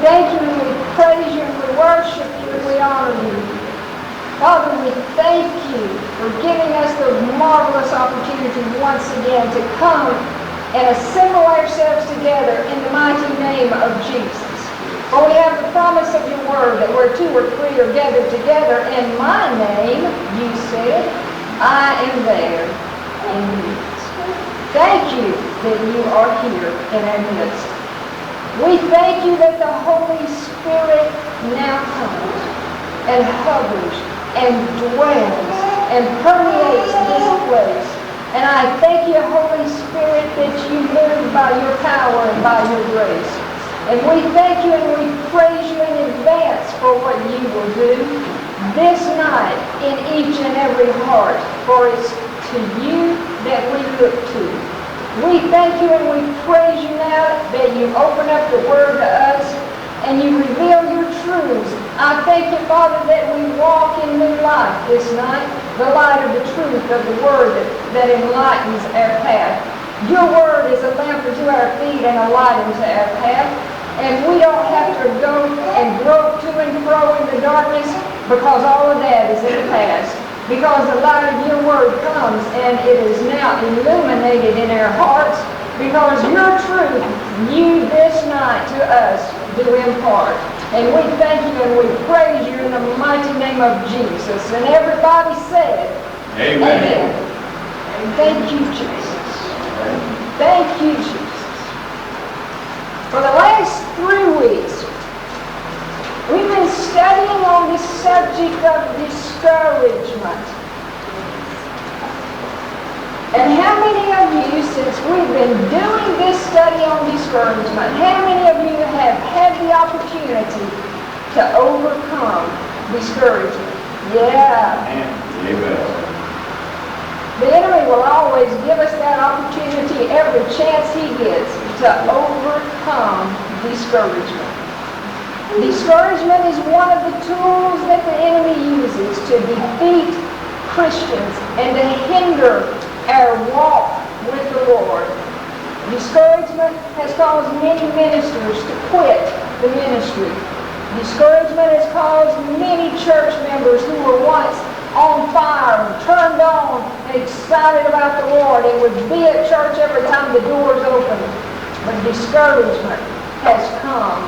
thank you and we praise you and we worship you and we honor you. Father, we thank you for giving us the marvelous opportunity once again to come and assemble ourselves together in the mighty name of Jesus. For we have the promise of your word that where two or three are gathered together in my name, you said, I am there in your midst. Thank you that you are here in our midst. We thank you that the Holy Spirit now comes and hovers and dwells and permeates this place. And I thank you, Holy Spirit, that you move by your power and by your grace. And we thank you and we praise you in advance for what you will do this night in each and every heart. For it's to you that we look to. We thank you and we praise you now that you open up the word to us and you reveal your truths. I thank you, Father, that we walk in new life this night, the light of the truth of the word that enlightens our path. Your word is a lamp unto our feet and a light unto our path. And we don't have to go and grope to and fro in the darkness because all of that is in the past. Because the light of your word comes and it is now illuminated in our hearts because your truth, you this night to us do impart. And we thank you and we praise you in the mighty name of Jesus. And everybody said, Amen. Amen. And thank you, Jesus. Thank you, Jesus. For the last 3 weeks, we've been studying on the subject of discouragement. And how many of you, since we've been doing this study on discouragement, how many of you have had the opportunity to overcome discouragement? Yeah. Amen. The enemy will always give us that opportunity every chance he gets to overcome discouragement. Discouragement is one of the tools that the enemy uses to defeat Christians and to hinder our walk with the Lord. Discouragement has caused many ministers to quit the ministry. Discouragement has caused many church members who were once on fire and turned on and excited about the Lord and would be at church every time the doors opened. But discouragement has come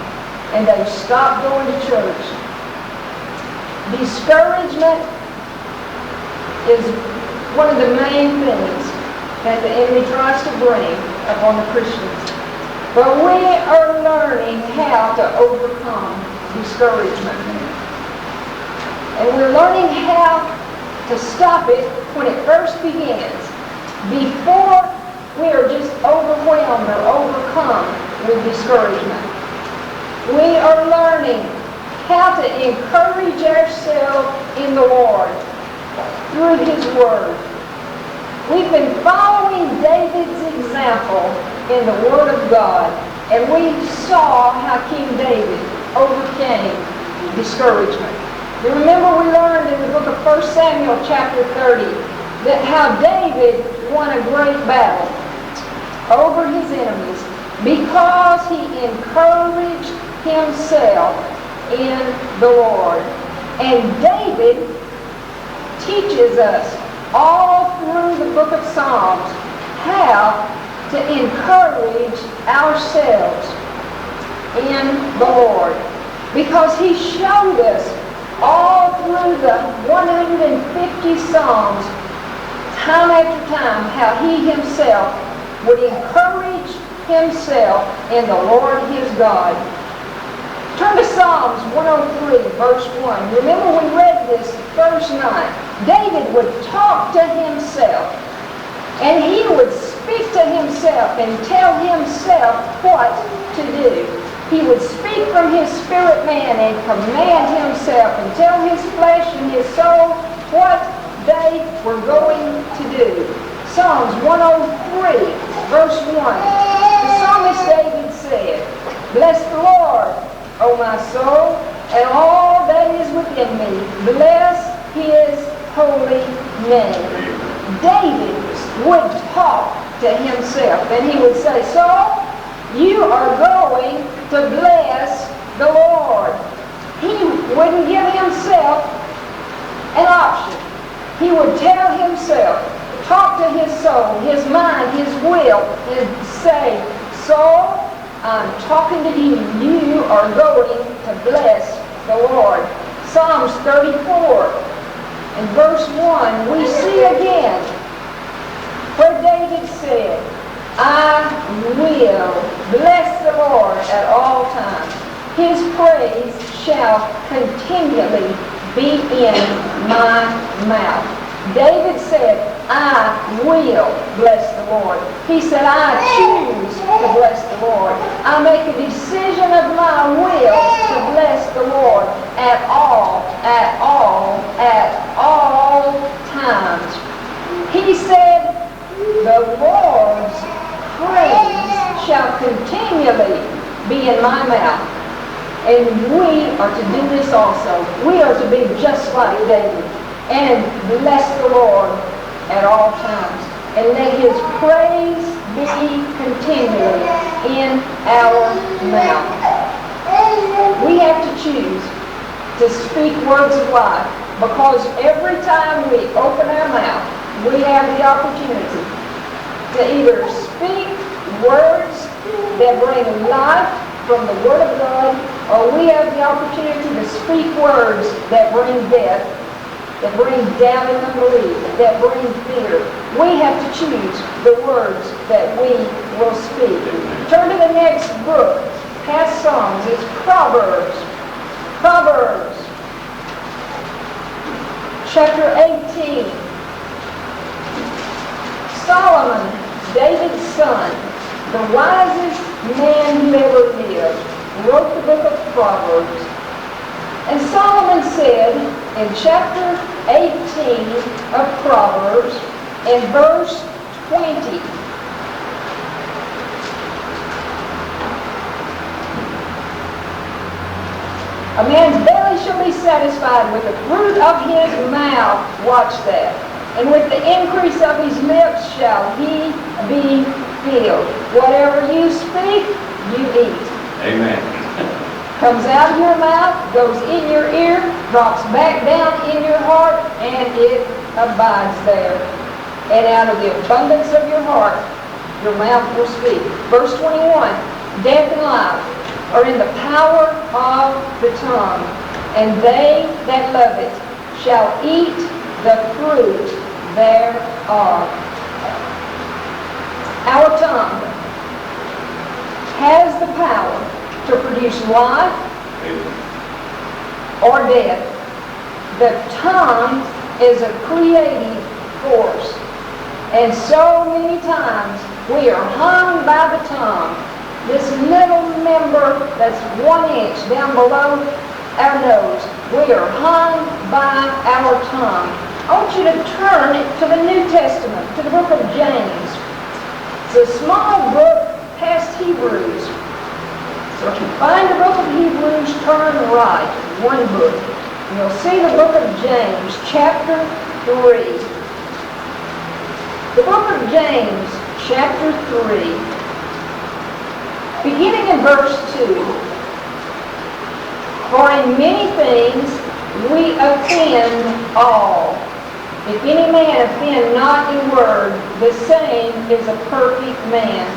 and they've stopped going to church. Discouragement is one of the main things that the enemy tries to bring upon the Christians. But we are learning how to overcome discouragement. And we're learning how to stop it when it first begins, before we are just overwhelmed or overcome with discouragement. We are learning how to encourage ourselves in the Lord through His Word. We've been following David's example in the Word of God, and we saw how King David overcame discouragement. You remember we learned in the book of 1 Samuel chapter 30 that how David won a great battle over his enemies because he encouraged himself in the Lord. And David teaches us all through the book of Psalms how to encourage ourselves in the Lord. Because he showed us all through the 150 Psalms, time after time, how he himself would encourage himself in the Lord his God. Turn to Psalms 103, verse 1. Remember we read this first night. David would talk to himself, and he would speak to himself and tell himself what to do. He would speak from his spirit man and command himself and tell his flesh and his soul what they were going to do. Psalms 103, verse 1. The psalmist David said, "Bless the Lord, O my soul, and all that is within me. Bless his holy name." David would talk to himself, and he would say, "So, you are going to bless the will and say, Saul, I'm talking to you. You are going to bless the Lord. Psalms 34 and verse 1, we see again where David said, I will bless the Lord at all times. His praise shall continually be in my mouth. David said, I will bless the Lord. He said, I choose to bless the Lord. I make a decision of my will to bless the Lord at all times. He said, the Lord's praise shall continually be in my mouth. And we are to do this also. We are to be just like David and bless the Lord at all times. And let His praise be continually in our mouth. We have to choose to speak words of life, because every time we open our mouth, we have the opportunity to either speak words that bring life from the Word of God, or we have the opportunity to speak words that bring death, that bring doubt and unbelief, that bring fear. We have to choose the words that we will speak. Turn to the next book, past Psalms. It's Proverbs. Proverbs, chapter 18. Solomon, David's son, the wisest man who ever lived, wrote the book of Proverbs. And Solomon said in chapter 18 of Proverbs, in verse 20, a man's belly shall be satisfied with the fruit of his mouth. Watch that. And with the increase of his lips shall he be filled. Whatever you speak, you eat. Amen. Comes out of your mouth, goes in your ear, drops back down in your heart, and it abides there. And out of the abundance of your heart, your mouth will speak. Verse 21, death and life are in the power of the tongue, and they that love it shall eat the fruit thereof. Our tongue has the power to produce life or death. The tongue is a creative force. And so many times we are hung by the tongue. This little member that's 1 inch down below our nose, we are hung by our tongue. I want you to turn to the New Testament, to the book of James. It's a small book past Hebrews. So if you find the book of Hebrews, turn right, one book. And you'll see the book of James, chapter 3. The book of James, chapter 3. Beginning in verse 2, for in many things we offend all. If any man offend not in word, the same is a perfect man,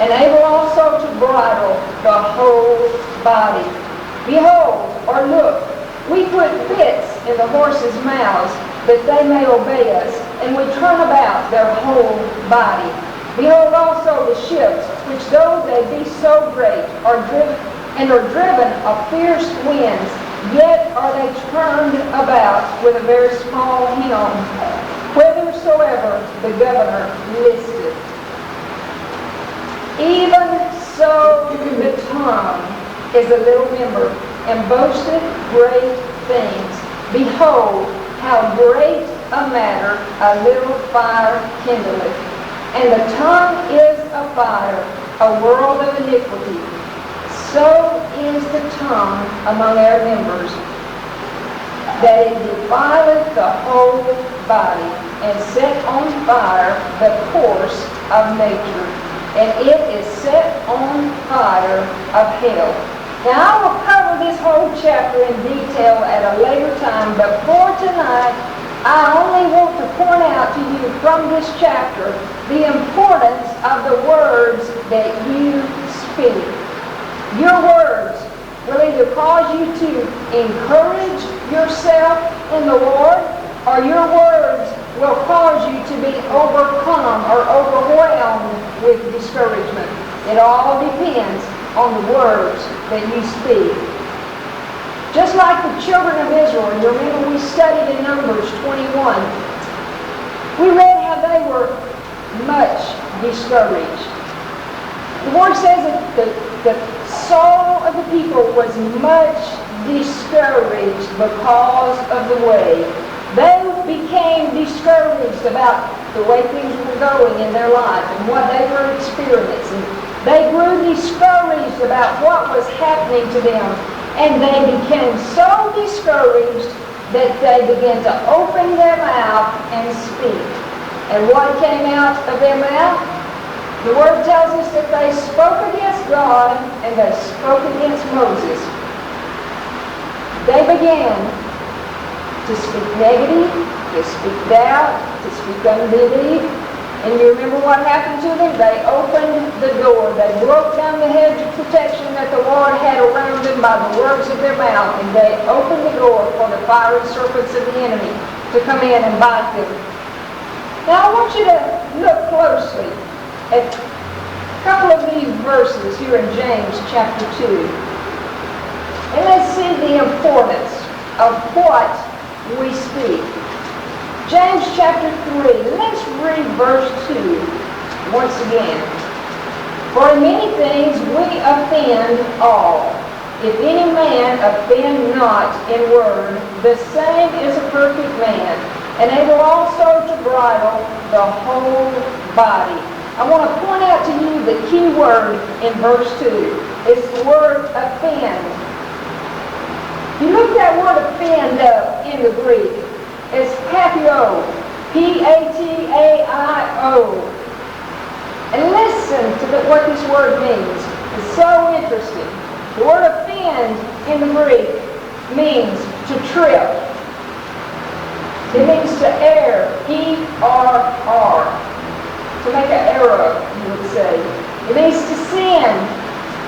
and able also to bridle the whole body. Behold, or look, we put bits in the horses' mouths, that they may obey us, and we turn about their whole body. Behold also the ships, which though they be so great, are driven of fierce winds, yet are they turned about with a very small helm, whithersoever the governor listeth. Even so the tongue is a little member, and boasteth great things. Behold, how great a matter a little fire kindleth. And the tongue is a fire, a world of iniquity. So is the tongue among our members, that it defileth the whole body, and set on fire the course of nature, and it is set on fire of hell. Now I will cover this whole chapter in detail at a later time, but for tonight, I only want to point out to you from this chapter the importance of the words that you speak. Your words will either cause you to encourage yourself in the Lord, or your words will cause you to be overcome or overwhelmed with discouragement. It all depends on the words that you speak. Just like the children of Israel, you remember we studied in Numbers 21. We read how they were much discouraged. The Word says that the soul of the people was much discouraged because of the way. They became discouraged about the way things were going in their life and what they were experiencing. They grew discouraged about what was happening to them. And they became so discouraged that they began to open their mouth and speak. And what came out of their mouth? The Word tells us that they spoke against God and they spoke against Moses. They began to speak negative, to speak doubt, to speak unbelief. And you remember what happened to them? They opened the door. They broke down the hedge of protection that the Lord had around them by the words of their mouth. And they opened the door for the fiery serpents of the enemy to come in and bite them. Now I want you to look closely at a couple of these verses here in James chapter 2. And let's see the importance of what we speak. James chapter 3, let's read verse 2 once again. For in many things we offend all. If any man offend not in word, the same is a perfect man, and able also to bridle the whole body. I want to point out to you the key word in verse 2. It's the word offend. You look that word offend up in the Greek. It's patio, P-A-T-A-I-O. And listen to what this word means. It's so interesting. The word offend in the Greek means to trip. It means to err, E-R-R. To make an error, you would say. It means to sin,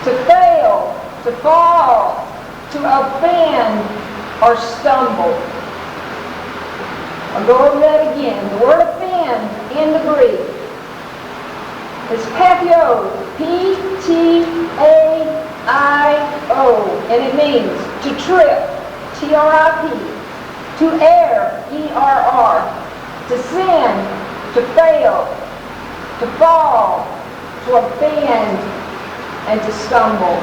to fail, to fall, to offend, or stumble. I'll go over that again. The word offend in the Greek is patio, P-T-A-I-O, and it means to trip, T-R-I-P, to err, E-R-R, to sin, to fail, to fall, to offend, and to stumble.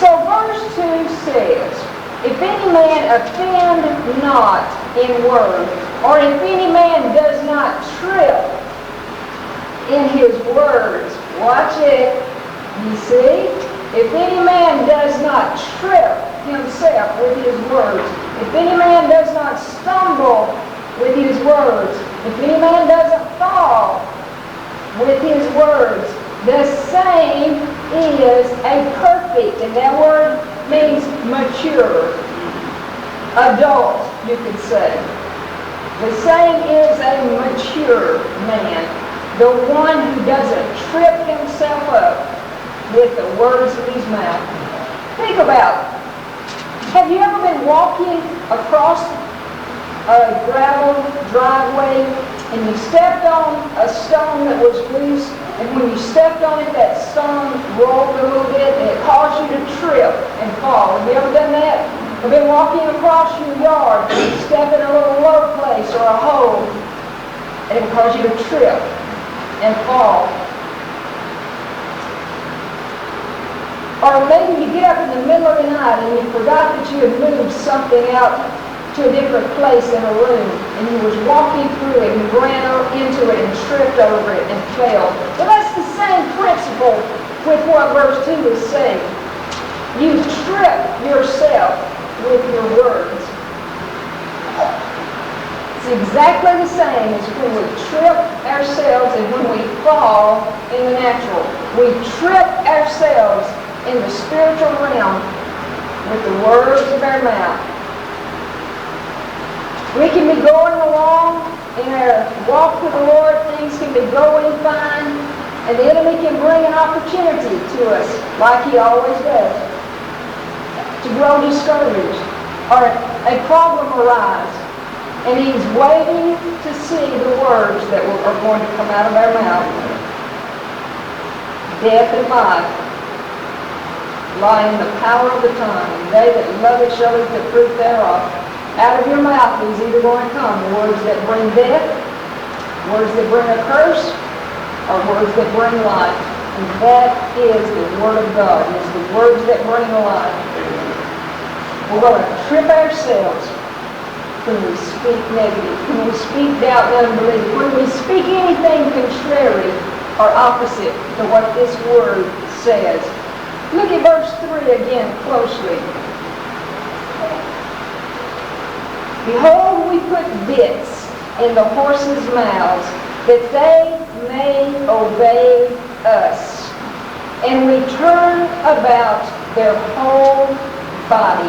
So verse 2 says, if any man offend not in word, or if any man does not trip in his words, watch it, you see? If any man does not trip himself with his words, if any man does not stumble with his words, if any man doesn't fall with his words, the same is a perfect, and that word means mature, adult, you could say. The same is a mature man, the one who doesn't trip himself up with the words of his mouth. Think about it. Have you ever been walking across a gravel driveway and you stepped on a stone that was loose, and when you stepped on it, that stone rolled a little bit and it caused you to trip and fall? Have you ever done that? Have been walking across your yard and you step in a little low place or a hole and it caused you to trip and fall? Or maybe you get up in the middle of the night and you forgot that you had moved something out to a different place in a room, and you was walking through it and you ran into it and tripped over it and fell. Well, that's the same principle with what verse 2 is saying. You trip yourself with your words. It's exactly the same as when we trip ourselves and when we fall in the natural. We trip ourselves in the spiritual realm with the words of our mouth. We can be going along in our walk with the Lord, things can be going fine, and the enemy can bring an opportunity to us, like he always does, to grow discouraged, or a problem arise, and he's waiting to see the words that are going to come out of our mouth. Death and life lie in the power of the tongue, and they that love it shall eat the fruit thereof. Out of your mouth is either going to come words that bring death, words that bring a curse, or words that bring life. And that is the Word of God. It's the words that bring life. We're going to trip ourselves when we speak negative, when we speak doubt and unbelief, when we speak anything contrary or opposite to what this Word says. Look at verse 3 again closely. Behold, we put bits in the horses' mouths, that they may obey us, and we turn about their whole body.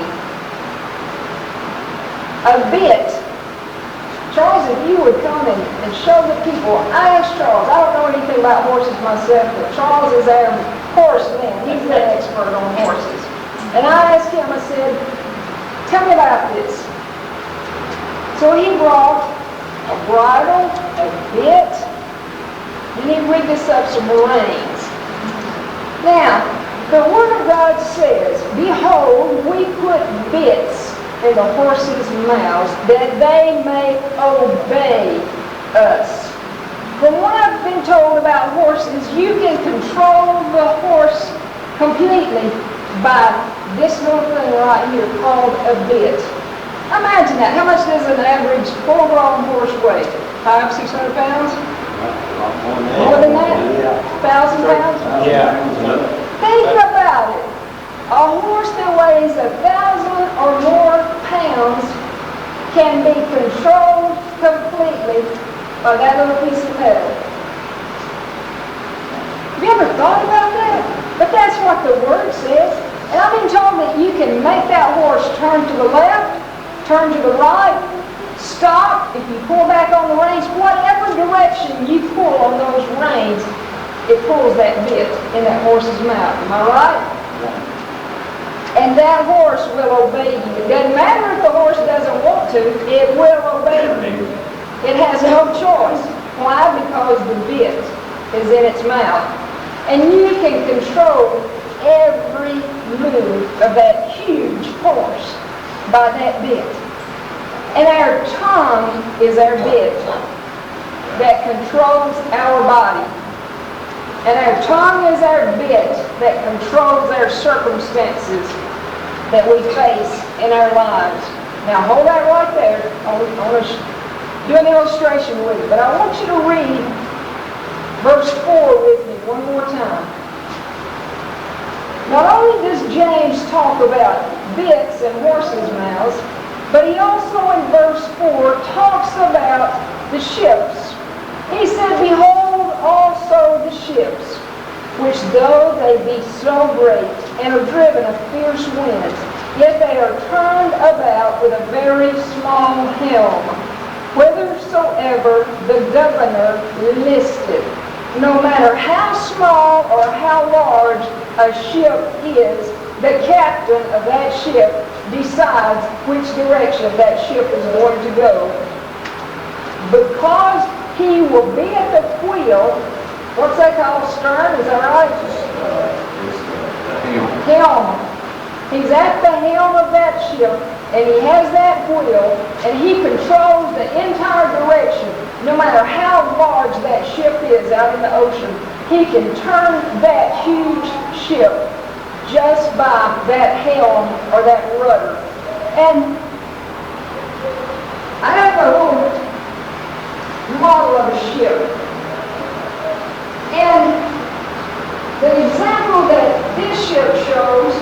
A bit. Charles, if you would come and show the people, I asked Charles, I don't know anything about horses myself, but Charles is our horseman. He's the expert on horses. And I asked him, I said, tell me about this. So he brought a bridle, a bit, and he rigged us up some reins. Now, the Word of God says, behold, we put bits in the horses' mouths, that they may obey us. From what I've been told about horses, you can control the horse completely by this little thing right here called a bit. Imagine that. How much does an average full-grown horse weigh? 500-600 pounds? More than that? 1,000 pounds? Yeah. Think about it. A horse that weighs 1,000 or more pounds can be controlled completely by that little piece of metal. Have you ever thought about that? But that's what the Word says. And I've been told that you can make that horse turn to the left, turn to the right, stop. If you pull back on the reins, whatever direction you pull on those reins, it pulls that bit in that horse's mouth. Am I right? And that horse will obey you. It doesn't matter if the horse doesn't want to, it will obey you. It has no choice. Why? Because the bit is in its mouth. And you can control every move of that huge horse by that bit. And our tongue is our bit that controls our body. And our tongue is our bit that controls our circumstances that we face in our lives. Now hold that right there. I want to do an illustration with it. But I want you to read verse 4 with me one more time. Not only does James talk about bits and horses' mouths, but he also in verse 4 talks about the ships. He said, behold also the ships, which though they be so great and are driven of fierce winds, yet they are turned about with a very small helm, whithersoever the governor listeth. No matter how small or how large a ship is, the captain of that ship decides which direction that ship is going to go. Because he will be at the wheel. What's that called? Stern? Is that right? Helm. He's at the helm of that ship, and he has that wheel, and he controls the entire direction. No matter how large that ship is out in the ocean, he can turn that huge ship just by that helm or that rudder. And I have a little model of a ship. And the example that this ship shows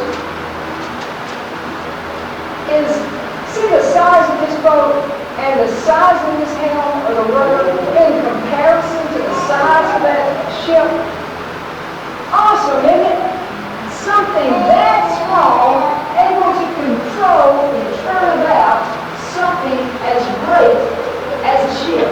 is, see the size of this boat and the size of this helm or the rudder in comparison to the size of that ship? Awesome, isn't it? Something that small, able to control and turn about something as great as a ship.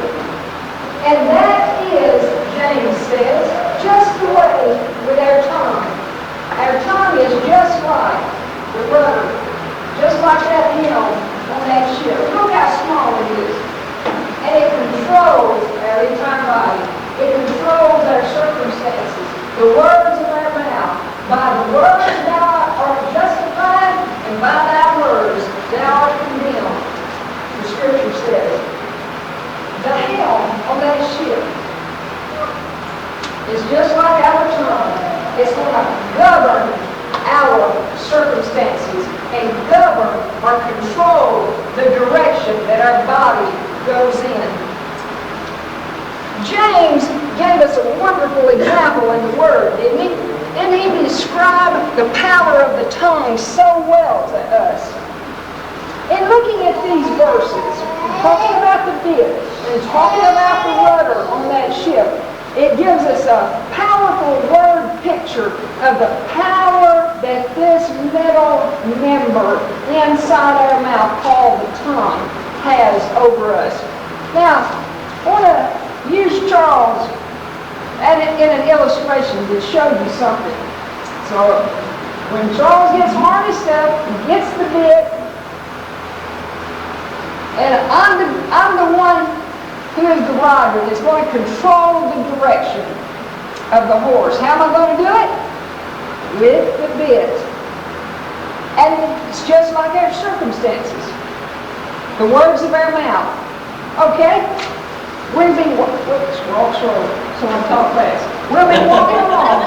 by thy words thou art condemned. The scripture says, the helm on that ship is just like our tongue. It's going to govern our circumstances and govern or control the direction that our body goes in. James gave us a wonderful example in the Word, didn't he? And he described the power of the tongue so well to us. In looking at these verses, talking about the bit and talking about the rudder on that ship, it gives us a powerful word picture of the power that this little member inside our mouth called the tongue has over us. Now, I want to use Charles in an illustration to show you something. So, when Charles gets harnessed up, he gets the bit, and I'm the one who is the rider that's going to control the direction of the horse. How am I going to do it? With the bit. And it's just like our circumstances. The words of our mouth. Okay? We'll be walk slow, so I talk fast. We'll be walking along.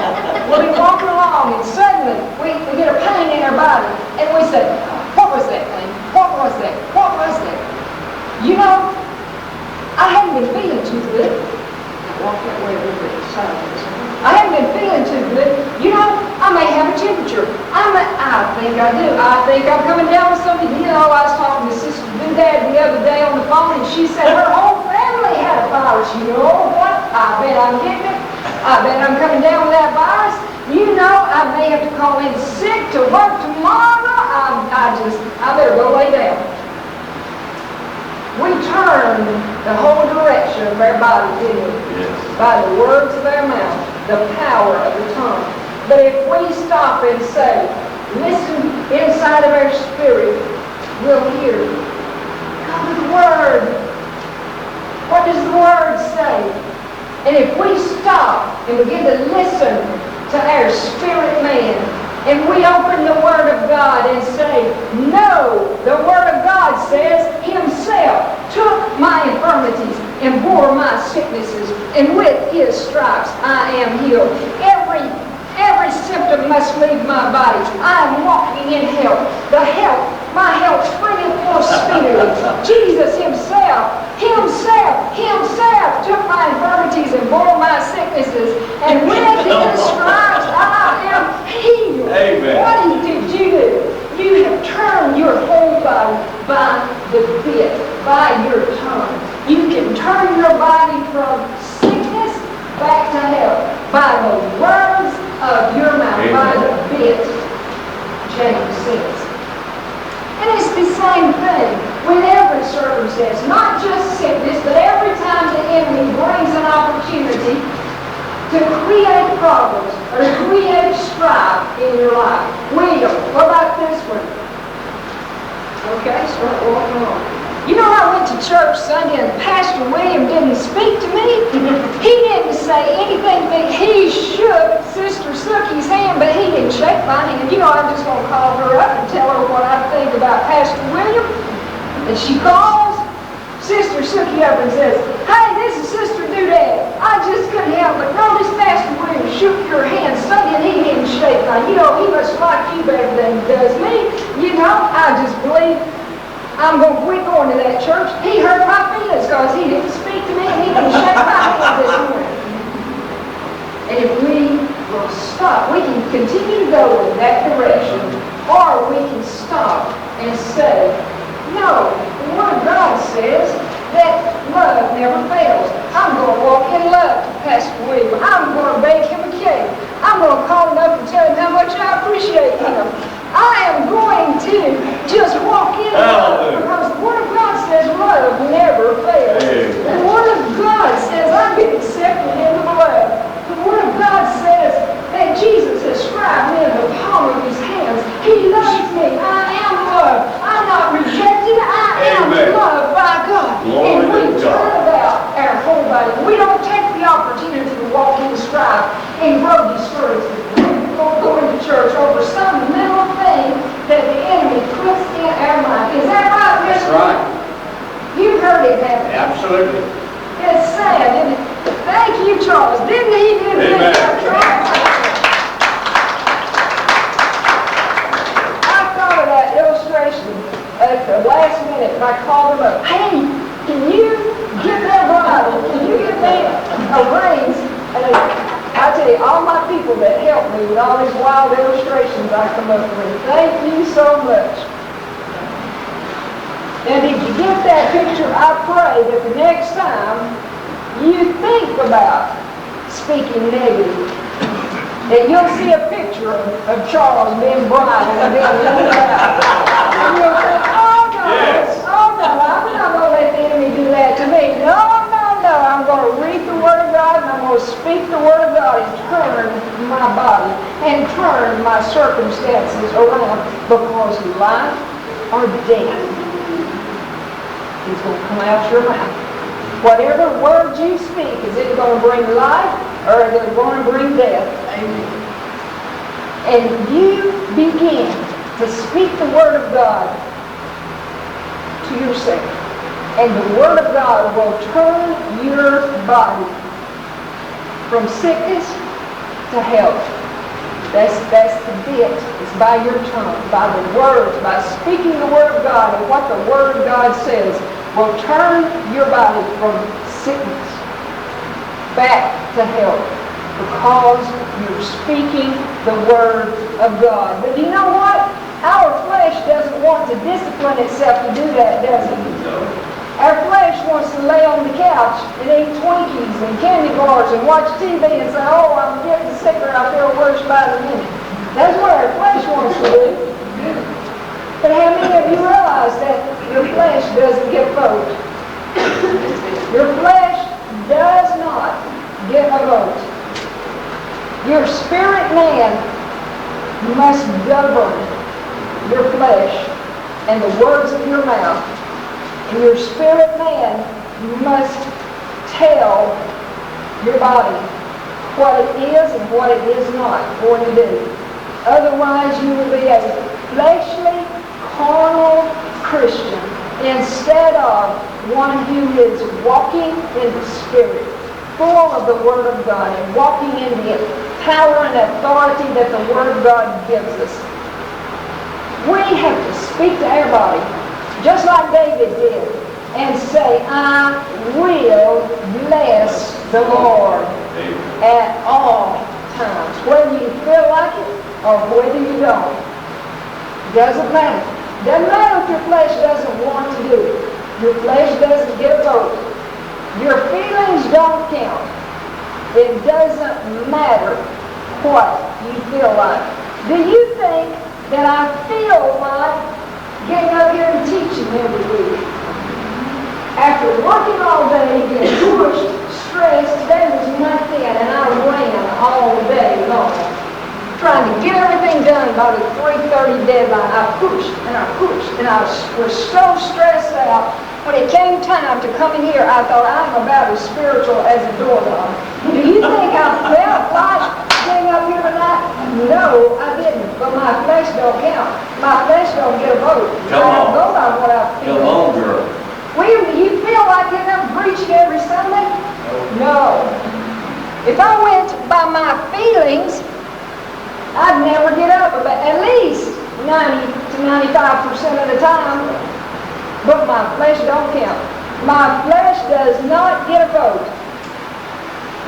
We'll be walking along, and suddenly we get a pain in our body, and we say, "What was that thing? What was that? What was that?" You know, I haven't been feeling too good. Walk that way a little bit. I haven't been feeling too good. You know, I may have a temperature. I think I do. I think I'm coming down with something. You know, I was talking to Sister Dad the other day on the phone, and she said her whole family had a virus. You know what? I bet I'm getting it. I bet I'm coming down with that virus. You know, I may have to call in sick to work tomorrow. I better go lay down. We turn the whole direction of our body, didn't we? Yes. By the words of our mouth, the power of the tongue. But if we stop and say, listen inside of our spirit, we'll hear God's Word. What does the Word say? And if we stop and begin to listen to our spirit man, and we open the Word of God and say, no, the Word of God says Himself took my infirmities and bore my sicknesses, and with His stripes I am healed. Every symptom must leave my body. I am walking in health. My health springing forth speedily. Jesus Himself took my infirmities and bore my sicknesses, and with His stripes I am healed. Amen. What did you do? You have turned your whole body by the bit, by your tongue. You can turn your body from sickness back to health by the words of your mouth, Amen. By the bit, James says. And it's the same thing with every circumstance, not just sickness, but every time the enemy brings an opportunity to create problems or to create strife in your life. William, what about this one? Okay, start walking on. You know, I went to church Sunday and Pastor William didn't speak to me. He didn't say anything to me. He shook Sister Sookie's hand, but he didn't shake my hand. You know, I'm just going to call her up and tell her what I think about Pastor William. And she calls Sister Sookie up and says, "Hey, this is Sister Doodad. I just couldn't help but notice Pastor William shook your hand Sunday and he didn't shake mine. You know, he must like you better than he does me. You know, I just believe I'm going to quit going to that church. He hurt my feelings because he didn't speak to me and he didn't shake my hand this morning." And if we will stop, we can continue to go in that direction, or we can stop and say, no, the Word of God says that love never fails. I'm going to walk in love to Pastor William. I'm going to bake him a cake. I'm going to call him up and tell him how much I appreciate him. I am going to just walk in love, because the Word of God says love never fails. The Word of God says I've been accepted into the love. The Word of God says that Jesus has scribed me in the palm of His hands. He loves me. I am loved. I'm not rejected. I am loved by God. And we turn about our whole body. We don't take the opportunity to walk in strife and grow discouraged. We don't go into church over some little thing that the enemy I called them up. Hey, can you get that Bible? Can you get me a reins? And I tell you, all my people that helped me with all these wild illustrations I come up with, thank you so much. And if you get that picture, I pray that the next time you think about speaking negative, that you'll see a picture of Charles being bright and being looked at. And you'll think, oh no, I'm not going to let the enemy do that to me. No, I'm going to read the Word of God and I'm going to speak the Word of God and turn my body and turn my circumstances around, because life or death is going to come out your mouth. Whatever words you speak, is it going to bring life or is it going to bring death? Amen. And you begin to speak the Word of God to yourself. And the Word of God will turn your body from sickness to health. That's the bit. It's by your tongue, by the words, by speaking the Word of God. And what the Word of God says will turn your body from sickness back to health, because you're speaking the Word of God. But you know what? Our flesh doesn't want to discipline itself to do that, does it? Our flesh wants to lay on the couch and eat Twinkies and candy bars and watch TV and say, oh, I'm getting sicker, I feel worse by the minute. That's what our flesh wants to do. But how many of you realize that your flesh doesn't get a vote? Your flesh does not get a vote. Your spirit man must govern your flesh and the words of your mouth. And your spirit man must tell your body what it is and what it is not going to do. Otherwise, you will be a fleshly, carnal Christian instead of one who is walking in the Spirit, full of the Word of God, and walking in the power and authority that the Word of God gives us. We have to speak to our body, just like David did, and say, I will bless the Lord at all times, whether you feel like it or whether you don't. Doesn't matter. Doesn't matter if your flesh doesn't want to do it. Your flesh doesn't get a vote. Your feelings don't count. It doesn't matter what you feel like. Do you think that I feel like getting up here and teaching every week? After working all day, getting pushed, stressed, today was nothing, and I ran all day long, trying to get everything done by the 3:30 deadline. I pushed, and I was so stressed out. When it came time to come in here, I thought, I'm about as spiritual as a doorknob. Do you think I felt like getting up here tonight? No, I didn't. But my flesh don't count. My flesh don't get a vote. I don't go by what I feel. Come on, girl. Well, do you feel like getting up and preaching every Sunday? No. If I went by my feelings, I'd never get up, but at least 90 to 95% of the time. But my flesh don't count. My flesh does not get a vote.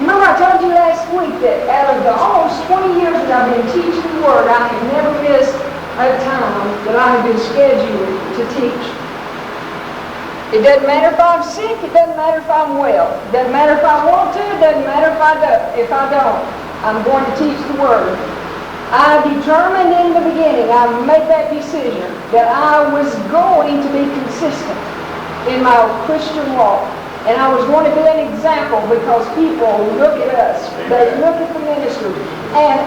Remember I told you last week that out of the almost 20 years that I've been teaching the Word, I have never missed a time that I have been scheduled to teach. It doesn't matter if I'm sick, it doesn't matter if I'm well. It doesn't matter if I want to, it doesn't matter if I don't. I'm going to teach the Word. I determined in the beginning, I made that decision, that I was going to be consistent in my Christian walk. And I was going to be an example, because people look at us. They look at the ministry. And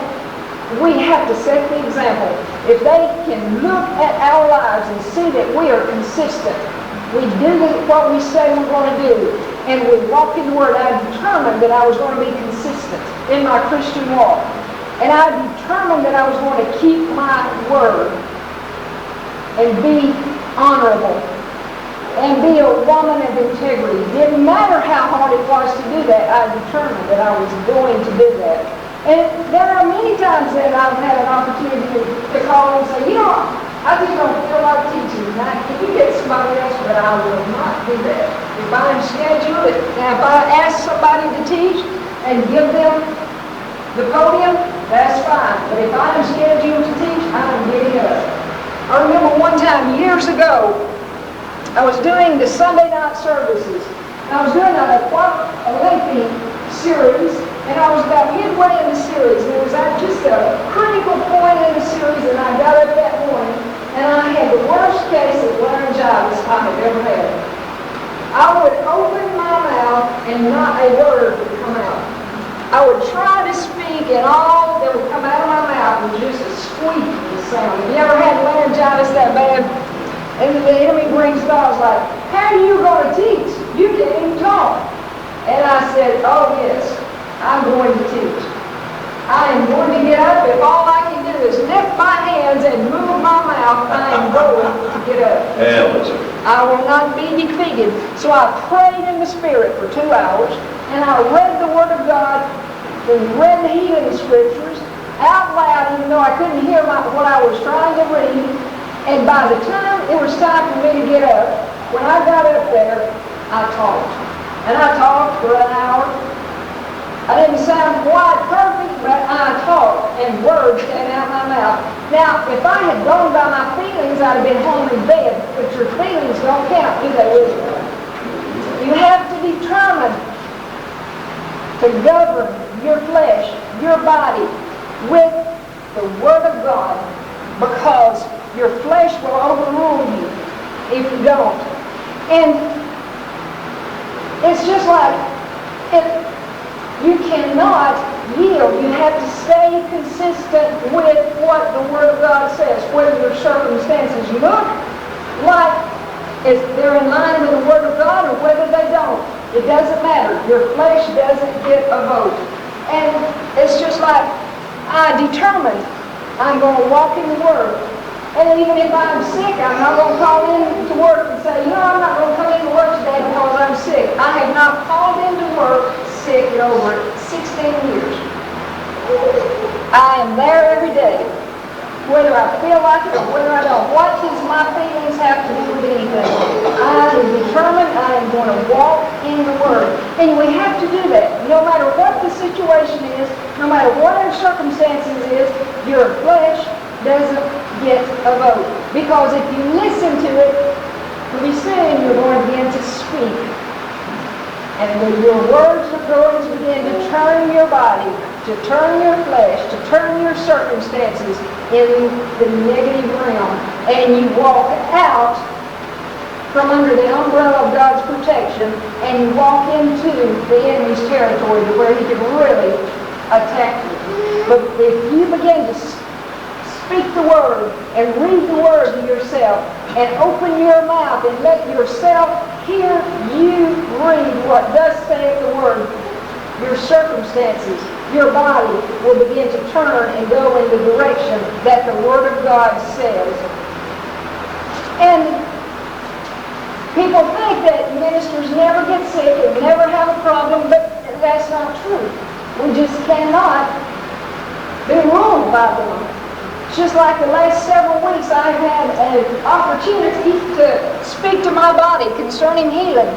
we have to set the example. If they can look at our lives and see that we are consistent, we do what we say we're going to do, and we walk in the Word. I determined that I was going to be consistent in my Christian walk. And I determined that I was going to keep my word and be honorable and be a woman of integrity. Didn't matter how hard it was to do that, I determined that I was going to do that. And there are many times that I've had an opportunity to call and say, you know, I just don't feel like teaching Can you get somebody else? But I will not do that. If I'm scheduled, now if I ask somebody to teach and give them the podium, that's fine. But if I'm scheduled to teach, I'm getting up. I remember one time years ago, I was doing the Sunday night services. I was doing a lengthy series, and I was about midway in the series. And it was at just a critical point in the series, and I got up that morning, and I had the worst case of laryngitis I have ever had. I would open my mouth, and not a word would come out. I would try to speak, and all that would come out of my mouth was just a squeaky sound. Have you ever had laryngitis that bad? And the enemy brings it on. I was like, how are you going to teach? You can't even talk. And I said, oh yes, I'm going to teach. I am going to get up. If all I can do is lift my hands and move my mouth, I am going to get up. I will not be defeated. So I prayed in the Spirit for 2 hours, and I read the Word of God, and read the healing scriptures out loud, even though I couldn't hear what I was trying to read. And by the time it was time for me to get up, when I got up there, I talked. And I talked for an hour. I didn't sound quite perfect, but I talked, and words came out of my mouth. Now, if I had gone by my feelings, I'd have been home in bed, but your feelings don't count, do they, Israel? You have to determine to govern your flesh, your body, with the Word of God, because your flesh will overrule you if you don't. And it's just like, you cannot yield. You have to stay consistent with what the Word of God says, whether your circumstances look like they're in line with the Word of God or whether they don't. It doesn't matter. Your flesh doesn't get a vote. And it's just like, I determined I'm going to walk in the Word. And even if I'm sick, I'm not going to call in to work and say, I'm not going to come into work today because I'm sick. I have not called into work sick in over 16 years. I am there every day, whether I feel like it or whether I don't. What does my feelings have to do with anything? I am determined I am going to walk in the Word. And we have to do that. No matter what the situation is, no matter what our circumstances is, your flesh doesn't get a vote. Because if you listen to it, pretty soon you're going to begin to speak. And your words are going to begin to turn your body, to turn your flesh, to turn your circumstances in the negative realm. And you walk out from under the umbrella of God's protection, and you walk into the enemy's territory to where he can really attack you. But if you begin to speak the Word and read the Word to yourself and open your mouth and let yourself hear you read what thus saith the Word, your circumstances, your body will begin to turn and go in the direction that the Word of God says. And people think that ministers never get sick and never have a problem, but that's not true. We just cannot be ruled by them. It's just like the last several weeks I've had an opportunity to speak to my body concerning healing.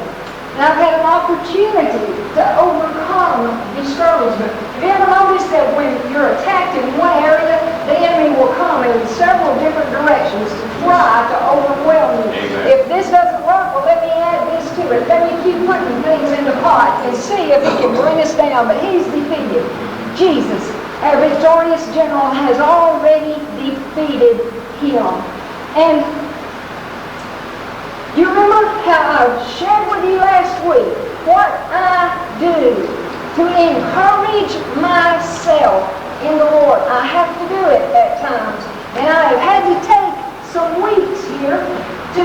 And I've had an opportunity to overcome discouragement. Have you ever noticed that when you're attacked in one area, the enemy will come in several different directions to try to overwhelm you? Amen. If this doesn't work, well, let me add this to it. Let me keep putting things in the pot and see if he can bring us down. But he's defeated. Jesus, our victorious general, has already defeated him. And you remember how I shared with you last week what I do to encourage myself in the Lord. I have to do it at times. And I have had to take some weeks here to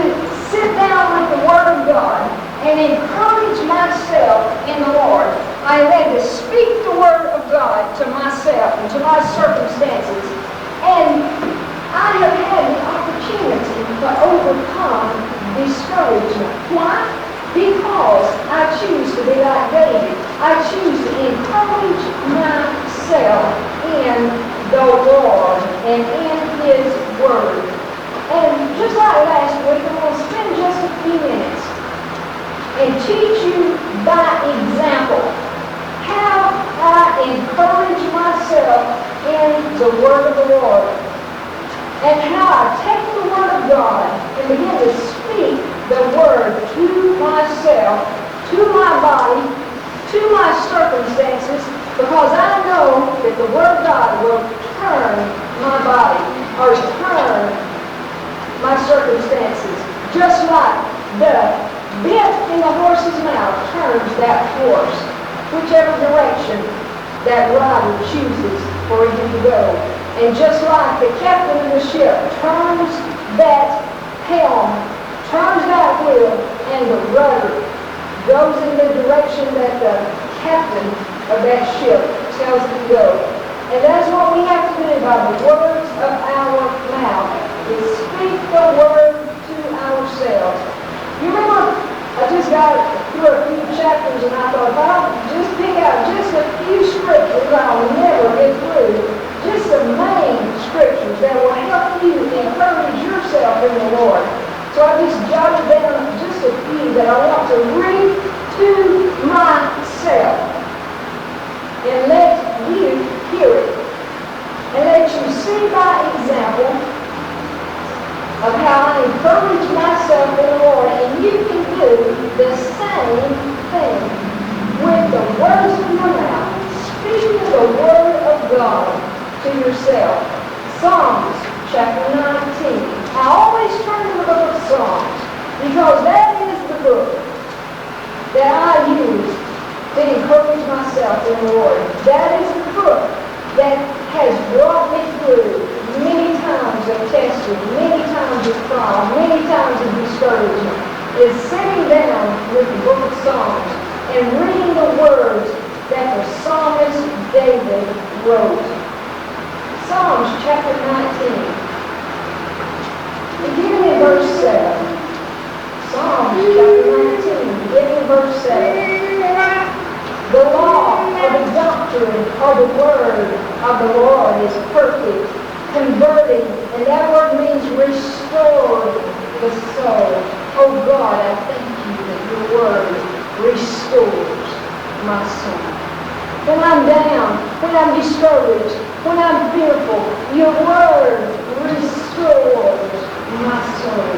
sit down with the Word of God and encourage myself in the Lord. I have had to speak the Word of God to myself and to my circumstances. And I have had the opportunity to overcome discouragement. Why? Because I choose to be like David. I choose to encourage myself in the Lord and in His Word. And just like last week, and teach you by example how I encourage myself in the Word of the Lord, and how I take the Word of God and begin to speak the Word to myself, to my body, to my circumstances, because I know that the Word of God will turn my body or turn my circumstances, just like the bit in the horse's mouth turns that horse, whichever direction that rider chooses for him to go. And just like the captain of the ship turns that helm, turns that wheel, and the rudder goes in the direction that the captain of that ship tells it to go. And that's what we have to do by the words of our mouth, is speak the word to ourselves. You remember, I just got through a few chapters and I thought, if I'll just pick out just a few scriptures I'll never get through, just the main scriptures that will help you encourage yourself in the Lord. So I just jotted down just a few that I want to read to myself and let you hear it, and let you see by example of how I encourage myself in the Lord, and you can do the same thing with the words of your mouth, speaking the Word of God to yourself. Psalms chapter 19. I always turn to the book of Psalms because that is the book that I use to encourage myself in the Lord. That is the book that has brought me through many times of testing, many times of trial, many times of discouragement, is sitting down with the book of Psalms and reading the words that the psalmist David wrote. Psalms chapter 19. Beginning in verse 7. Psalms chapter 19, beginning in verse 7. The law of the doctrine or the word of the Lord is perfect, converting, and that word means restoring the soul. Oh God, I thank you that your word restores my soul. When I'm down, when I'm discouraged, when I'm fearful, your word restores my soul.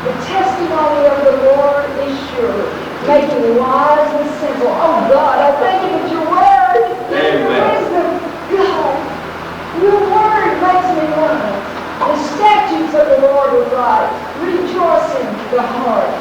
The testimony of the Lord is sure, making wise the simple. Oh God, I thank you that your word is wisdom. God, your word makes me learn. The statutes of the Lord are right, rejoicing the heart.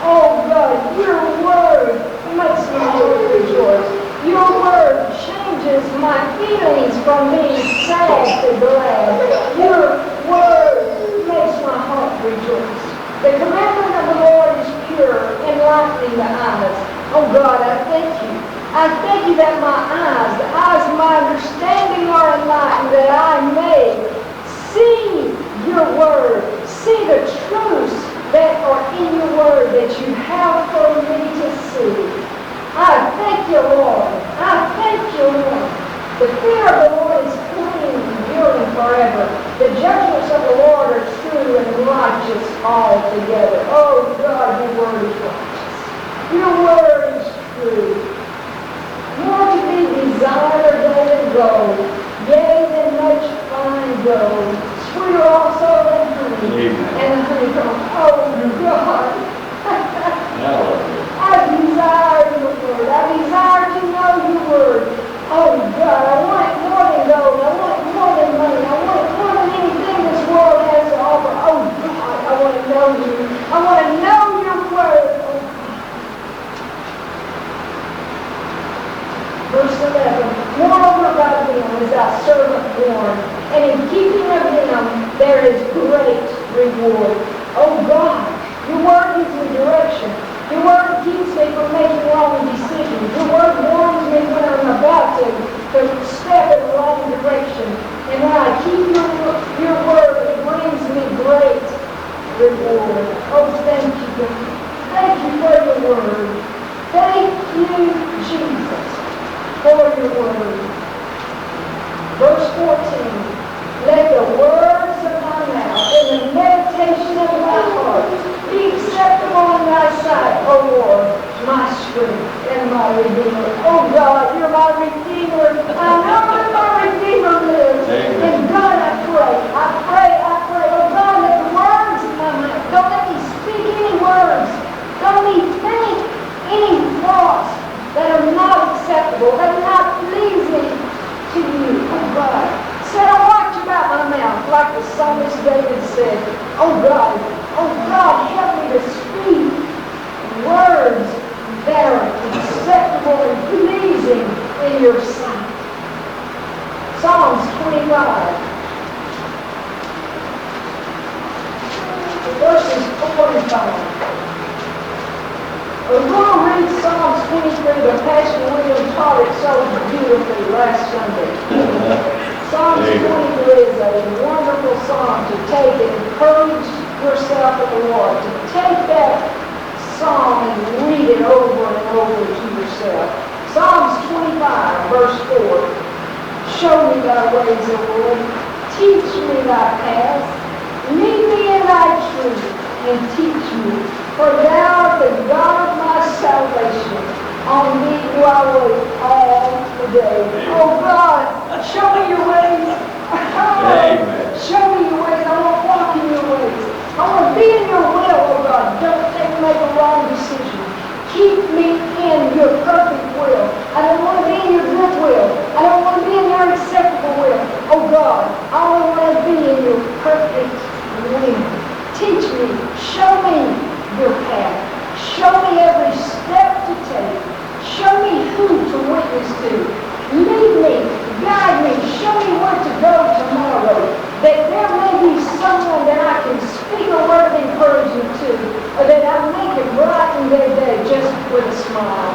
Oh God, your word makes me rejoice. Your word changes my feelings from being sad to glad. Your word makes my heart rejoice. The commandment of the Lord is pure, enlightening the eyes. Oh God, I thank you. I thank you that my eyes, the eyes of my understanding are enlightened, that I may see your word, see the truths that are in your word that you have for me to see. I thank you, Lord. I thank you, Lord. The fear of the Lord is clean, enduring forever. The judgments of the Lord are true and righteous altogether. Oh God, your word is righteous. Your word is true. More to be desired than gold, yea, than much fine gold. Sweeter also than honey, and the honeycomb. Oh God. I desire your word. I desire to know your word. Oh God, I want it more than gold. I want it more than money. I want it more than anything this world has to offer. Oh God, I want to know you. I want to know your word. Oh God. Verse 11. Moreover by them is thy servant born, and in keeping of them there is great reward. Oh God, your word gives me direction. Your word keeps me from making wrong decisions. Your word warns me when I'm about to step in the wrong direction. And when I keep your word, it brings me great reward. Oh, thank you, God. Thank you for your word. Thank you, Jesus, for your word. Verse 14. Let the words of my mouth and the meditation of my heart be acceptable in thy sight, O Lord, my Redeemer. Oh God, you're my Redeemer. I know that my Redeemer lives. And God, I pray, oh God, that the words in my mouth, don't let me speak any words. Don't let me think any thoughts that are not acceptable, that are not pleasing to you, oh God. Set a watch about my mouth, like the psalmist David said. Oh God, help me to speak words that are acceptable and pleasing in your sight. Psalms 25, verses 4 and 5. We're going to read Psalms 23, but Pastor William taught it so beautifully last Sunday. Psalms 23 is a wonderful psalm to take and encourage yourself in the Lord, to take that psalm and read it over and over to yourself. Psalms 25, verse 4. Show me thy ways, O Lord. Teach me thy paths. Lead me in thy truth and teach me. For thou art the God of my salvation. On thee do I wait all the day. Oh God, show me your ways. Amen. Show me your ways. I want to walk in your ways. I want to be in your will, oh God. Don't make a wrong decision. Keep me in your perfect will. I don't want to be in your good will. I don't want to be in your acceptable will. Oh God, I only want to be in your perfect will. Teach me. Show me your path. Show me every step to take. Show me who to witness to. Lead me, guide me, show me where to go tomorrow. That there may be someone that I can speak a word of encouragement to, or that I make it brighten their day just with a smile.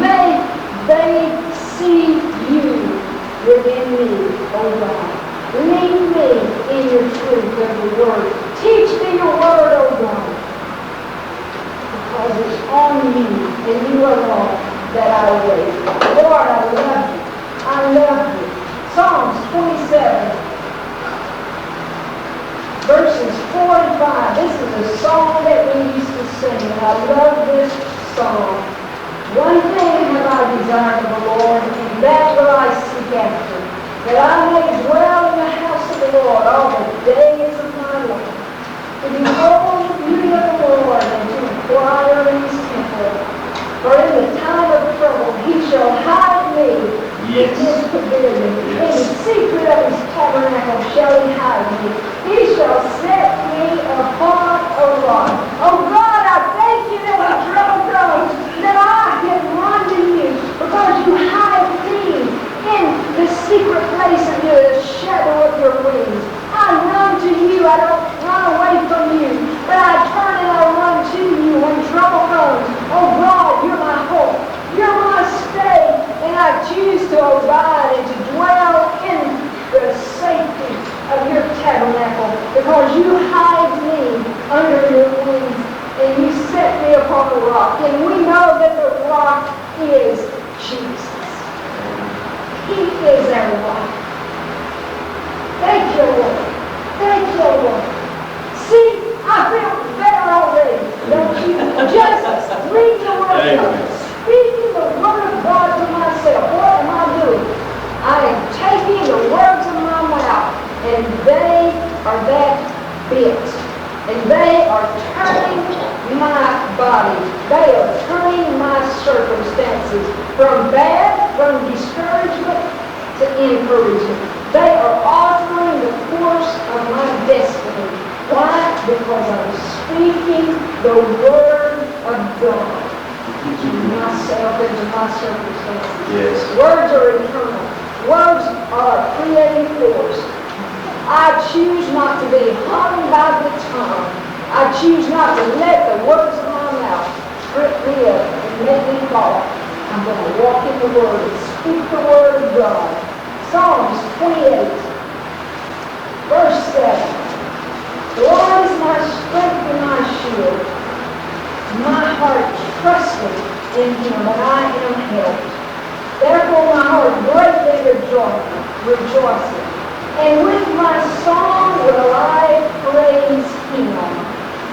May they see you within me, oh God. Lead me in your truth of the word. Teach me your word, oh God. Because it's on you and you alone that I wait. Lord, I love you. I love you. Psalms 27, verses 4 and 5. This is a song that we used to sing, and I love this song. One thing have I desired of the Lord, and that will I seek after, that I may dwell in the house of the Lord all the days of my life, to behold the beauty of the Lord, and to inquire in his temple. For in the time of trouble he shall hide me in his pavilion. In the secret of his tabernacle shall he hide me. He shall set me upon a rock. Oh God, I thank you that when trouble comes, that I can run to you, because you hide me in the secret place of the shadow of your wings. I run to you. I don't run away from you, but I turn and I run to you when trouble comes. Oh God, you're my hope. You're my stay, and I choose to abide and to dwell in the safety of your tabernacle, because you hide me under your wings and you set me upon the rock. And we know that the rock is Jesus. He is our rock. Thank you, Lord. Thank you, Lord. See, I feel better already, don't you? Just read the word of God. Speaking the word of God to myself. What am I doing? I am taking the words of my mouth, and they are that bit. And they are turning my body. They are turning my circumstances from bad, from discouragement to encouragement. They are altering the course of my destiny. Why? Because I'm speaking the word of God to myself and to my circumstances. Yes. Words are eternal. Words are a creative force. I choose not to be hung by the tongue. I choose not to let the words of my mouth trip me up and make me fall. I'm going to walk in the word and speak the word of God. Psalms 28, verse 7. The Lord is my strength and my shield. My heart trusted in him, and I am helped. Therefore my heart greatly rejoiceth, and with my song will I praise him.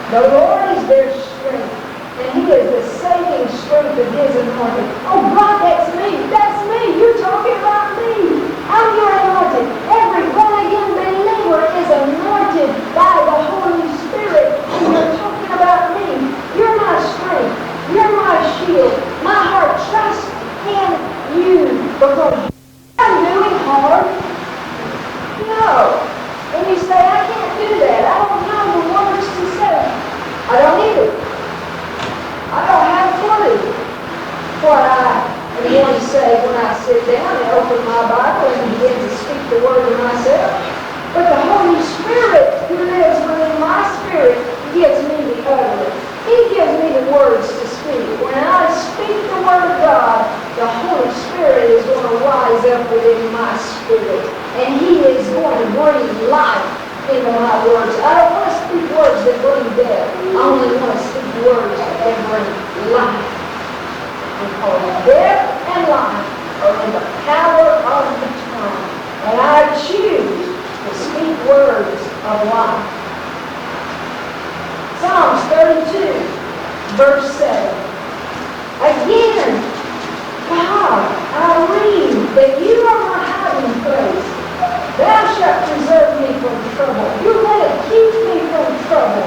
The Lord is their strength, and he is the saving exceeding strength of His anointing. Oh God, that's me. That's me. You're talking about me. I'm your anointed. Every born-again believer is anointed by the Holy Spirit. And you're talking about me. You're my strength. You're my shield. My heart trusts in you because I'm doing hard. No. And you say, I can't do that. I don't know the words to say. I don't either. I don't have a clue what I am going to say when I sit down and open my Bible and begin to speak the word to myself. But the Holy Spirit who lives within my spirit gives me the utterance. He gives me the words to speak. When I speak the word of God, the Holy Spirit is going to rise up within my spirit. And He is going to bring life into my words. I don't want to speak words that bring death. I only want to speak words that bring life. Because death and life are in the power of the tongue. And I choose to speak words of life. Psalms 32, verse 7. Again, God, I read that you are my hiding place. Thou shalt preserve me from trouble. You're going to keep me from trouble.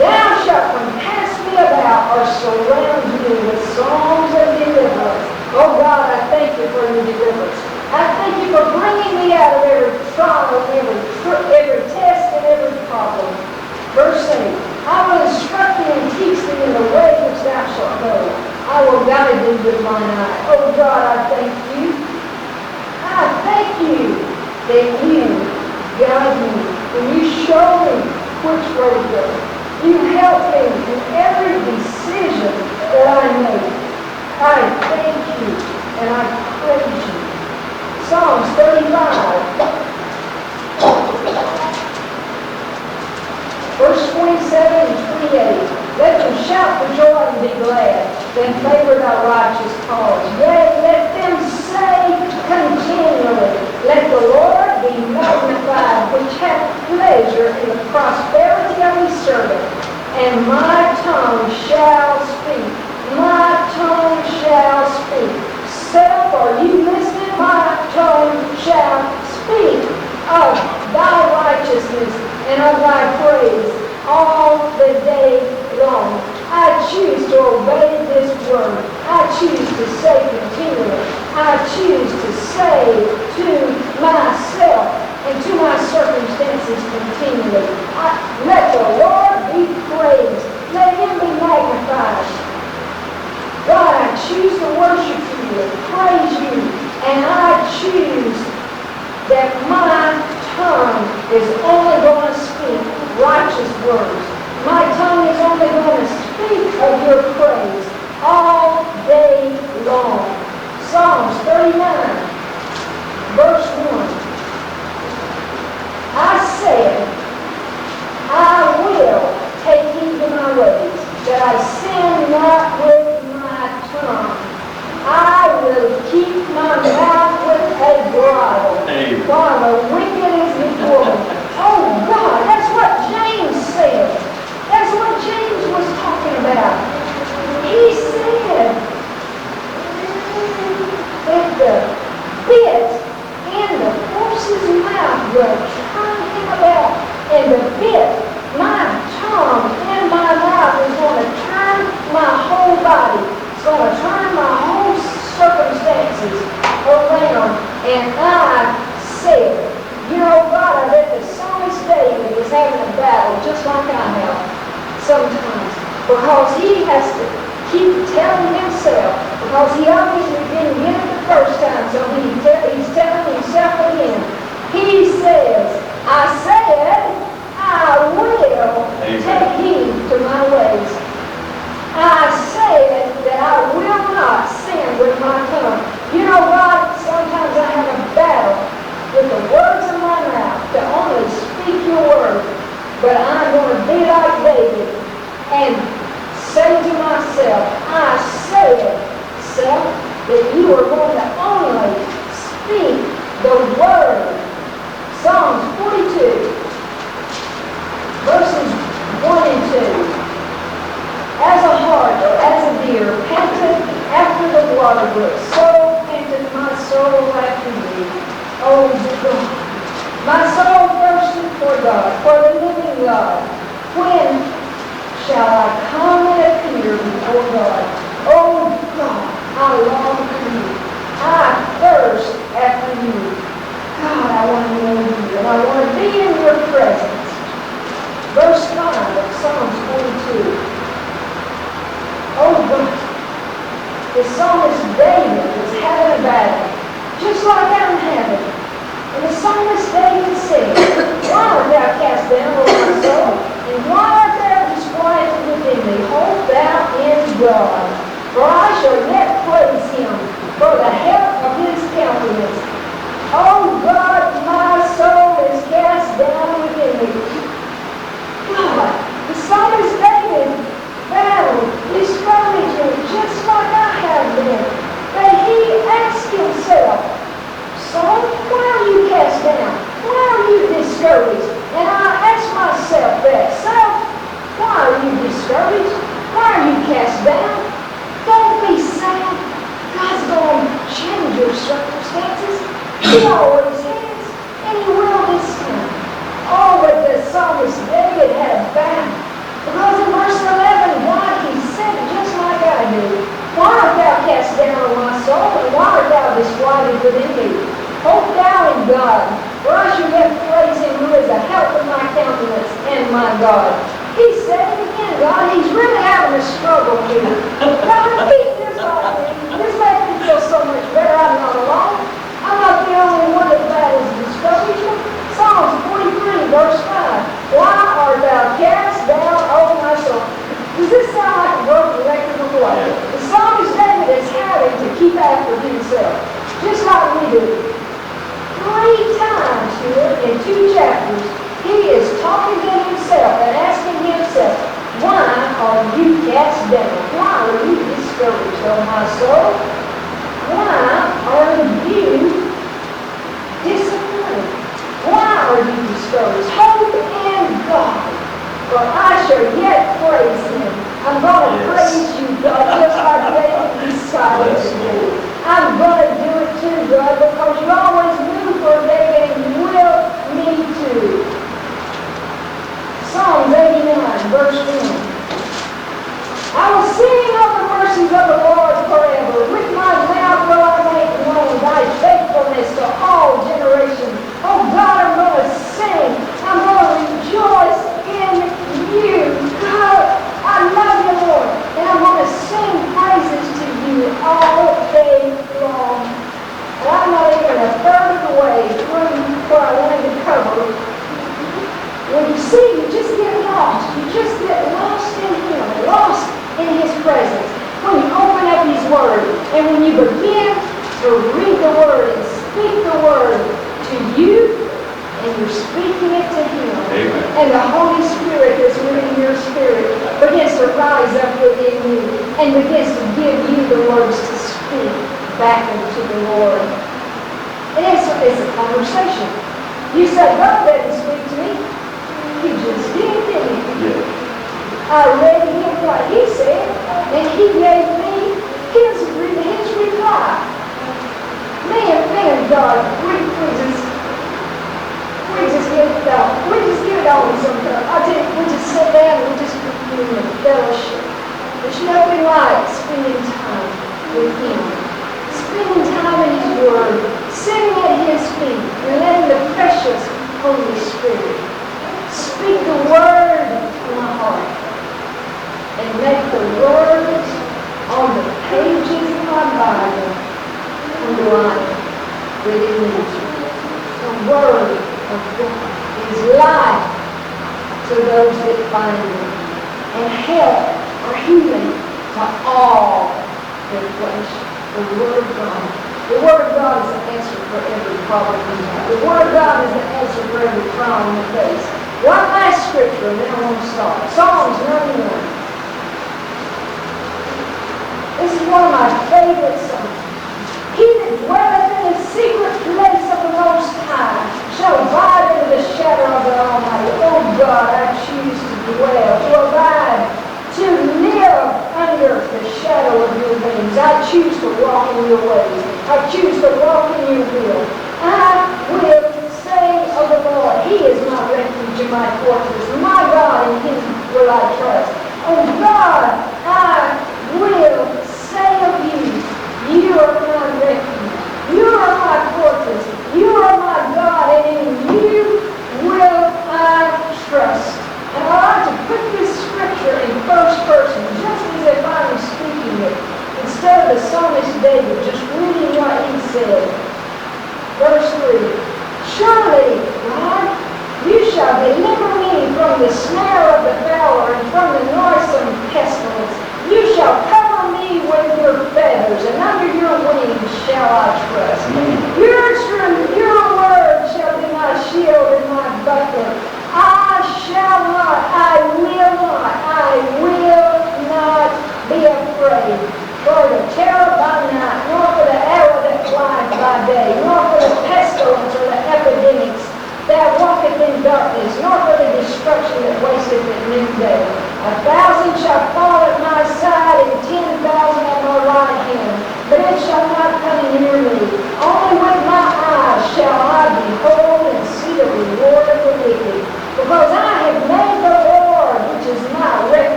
Thou shalt compass me about or surround me with songs of deliverance. Oh God, I thank you for your deliverance. I thank you for bringing me out of every trial, every test, and every problem. Verse 8. I will instruct thee and teach thee in the way which thou shalt go. I will guide thee with mine eye. Oh God, I thank you. I thank you that you guide me and you show me which way to go. You help me in every decision that I make. I thank you and I praise you. Psalms 35. Verse 27 and 28. Let them shout for joy and be glad, then favor thy righteous cause. Yea, let them say continually, let the Lord be magnified, which hath pleasure in the prosperity of his servant. And my tongue shall speak. My tongue shall speak. Self, are you listening? My tongue shall speak of thy righteousness and of thy praise all the day long. I choose to obey this word. I choose to say continually. I choose to say to myself and to my circumstances continually. Let the Lord be praised. Let Him be magnified. God, I choose to worship you and praise you. And I choose that my tongue is only going to speak righteous words. My tongue is only going to speak of your praise all day long. Psalms 39, verse 1. I said, I will take heed to my ways, that I sin not with my tongue. I will keep my mouth with a bridle, while the wicked is before me. Oh God, that's what James said. That's what James was talking about. He said that the bit in the horse's mouth will turn him about, and the bit, my tongue in my mouth is going to turn my whole body. It's going to turn my whole circumstances around. And I said, you know, God, I bet the psalmist David is having a battle just like I have sometimes, because he has to keep telling himself, because he obviously didn't get it the first time, so he's telling himself again. He says, I said, I will take heed to my ways. I said that I will not sin with my tongue. You know what? Sometimes I have a battle with the words of my mouth to only speak your word. But I'm going to be like David and say to myself, I said, self, that you are going to only speak the word. Psalms 42, verses 1 shall I come and appear before God. Oh God, I long for you. I thirst after you. God, I want to know you, and I want to be in your presence. Verse 5 of Psalms 42. Oh God, the psalmist David was having a battle, just like I'm having. And the psalmist David said, why art thou cast down, O my soul? And why art thou disquieted within me? Hope thou in God. For I shall yet praise him for the help of his countenance. O God, my soul is cast down within me. God, the psalmist David battled discouragement just like I have been. But he asked himself, Son, why are you cast down? Why are you discouraged? And I ask myself that, Son, why are you discouraged? Why are you cast down? Don't be sad. God's going to change your circumstances. He always has, and he will this time. Oh, but the psalmist David had a battle. Because in verse 11, why he said just like I do, why art thou cast down, O my soul, and why art thou disquieted within me? Hope thou in God, for I shall yet praise him who is the help of my countenance and my God. He said it again, God, he's really having a struggle here. God, he's just like me. This makes me feel so much better. I'm not alone. I'm not the only one that battles discouragement. Psalms 43, verse 5. Why art thou cast down, O my soul? Does this sound like a broken record of what? The psalmist David is having to keep after himself, just like we do. 3 times here in 2 chapters, he is talking to himself and asking himself, why are you cast down? Why are you discouraged, O my soul? Why are you disappointed? Why are you discouraged? Hope in God, for I shall yet praise him. I'm going to praise you, God, just like David decided to do. I'm going to do it too, God, because you always knew for David and you will me too. Psalms 89, verse 1. I will sing of the mercies of the Lord forever. With my mouth will I make known thy faithfulness to all generations. Oh God, I'm going to sing. I'm going to rejoice in you. God, I love you, Lord. And I'm going to sing praises to you all day long. And I'm not even a third of the way through what I wanted to cover. When you see, you just get lost. You just get lost in him, lost in his presence. When you open up his word, and when you begin to read the word and speak the word to you, and you're speaking it to him. Amen. And the Holy Spirit that's within your spirit begins to rise up within you and begins to give you the words to speak back into the Lord. And it's a conversation. You say, God didn't speak to me. He just did, didn't he? Yeah. I read him what he said, and he gave me his reply. Man, God, we just get it done. We just get it on sometimes. We just sit down and we just begin to fellowship. There's nothing like spending time with him. Spending time in his word, sitting at his feet, and letting the precious Holy Spirit speak the word to my heart and make the words on the pages of my Bible underline within me. The word of God is life to those that find it, and help or healing to all their flesh. The word of God. The word of God is the answer for every problem we have. The word of God is the answer for every problem we face. One last scripture, and then I want to start. Psalms 91. This is one of my favorite songs. He that dwelleth in the secret place of the Most High shall abide under the shadow of the Almighty. Oh God, I choose to dwell, to abide, to live under the shadow of your wings. I choose to walk in your ways. I choose to walk in your will. I will say of the Lord, He is my refuge and my fortress. My God, in Him will I trust. Oh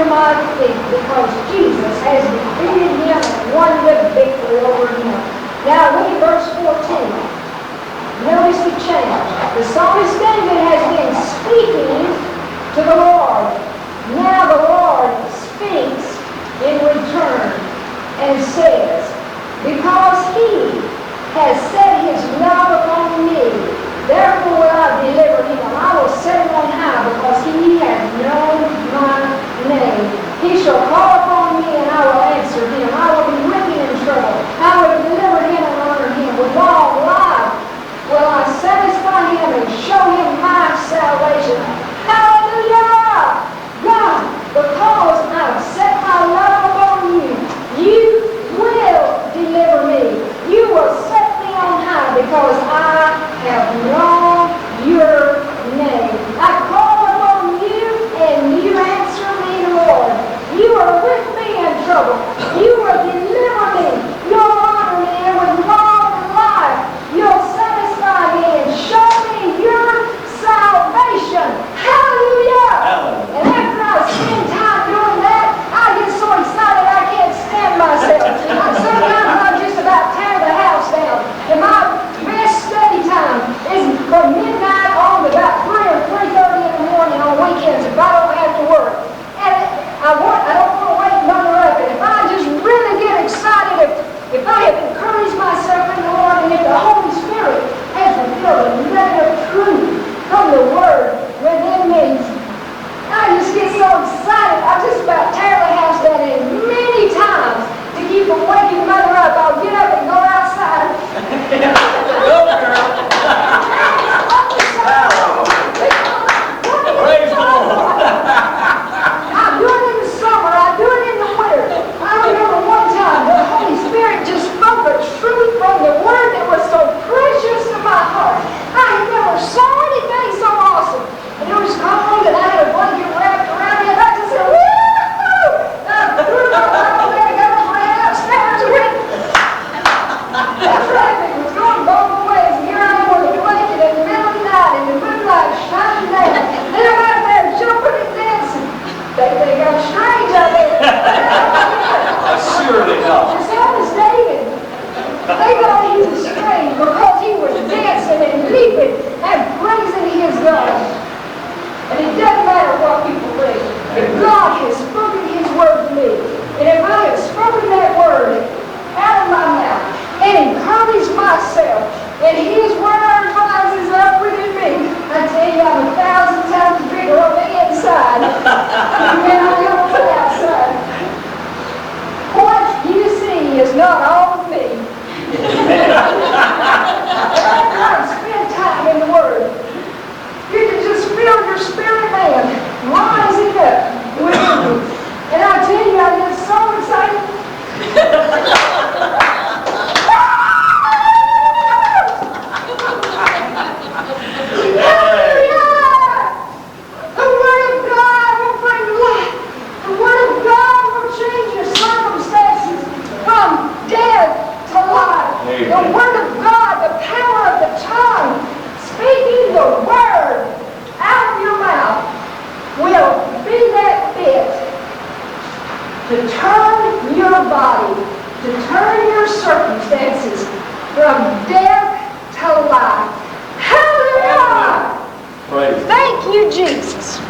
under my feet because Jesus has defeated him and won the victory over him. Now look at verse 14. Notice the change. The psalmist David has been speaking to the Lord. Now the Lord speaks in return and says, because he has set his love upon me, therefore will I deliver him. I will set him on high because he has known my name. He shall call upon me and I will answer him. I will be with him in trouble. I will deliver him and honor him. With long life will I satisfy him and show him my salvation. Hallelujah! God, because I've set my love upon you, you will deliver me. You will set me on high because I have known your name. I call upon you and you answer me, Lord. You are with me in trouble. You will deliver me. You'll honor me, and with long life you'll satisfy me and show me your salvation. Hallelujah! And after I spend time doing that, I get so excited I can't stand myself. Sometimes I just about tear the house down. And my best study time is from midnight on to about 3 or 3:30 in the morning on weekends if I don't have to work. And I don't want to wake Mother up. And if I just really get excited, if I have encouraged myself in the Lord, and if the Holy Spirit has revealed a nugget of truth from the Word within me, I just get so excited. I just about tear the house down. And many times, to keep from waking Mother up, I'll get up and go outside. Go, girl. Praise the Lord. I do it in the summer. I do it in the winter. I remember one time the Holy Spirit just spoke a truth from the Word that was so precious to my heart. I had never saw anything so awesome. And it was cold, and I had a blanket wrapped around me, and I just said, woo-hoo! And I threw my Bible there and got up and ran upstairs and went. The traffic was going both ways, and here I am with a blanket in the middle of the night, and the moonlight shining down. And I'm out there jumping and dancing. They think I'm strange out there. Surely not. And so was David. They thought he was strange because he was dancing and leaping and praising his God. And it doesn't matter what people think. If God has spoken his word to me, and if I have spoken that word out of my mouth and encouraged myself, and his word rises up within me, I tell you, I'm 1,000 times bigger on the inside than I am on the outside. What you see is not all of me. Spend time in the Word. You can just feel your spirit man rising up within you. And I tell you, I get so excited. The Word of God will bring life. The Word of God will change your circumstances from death to life. Amen. The Word of God, the power of the tongue, speaking the Word out of your mouth, will be that fit to turn your body, to turn your circumstances from death to life. Hallelujah! Praise. Thank you, Jesus.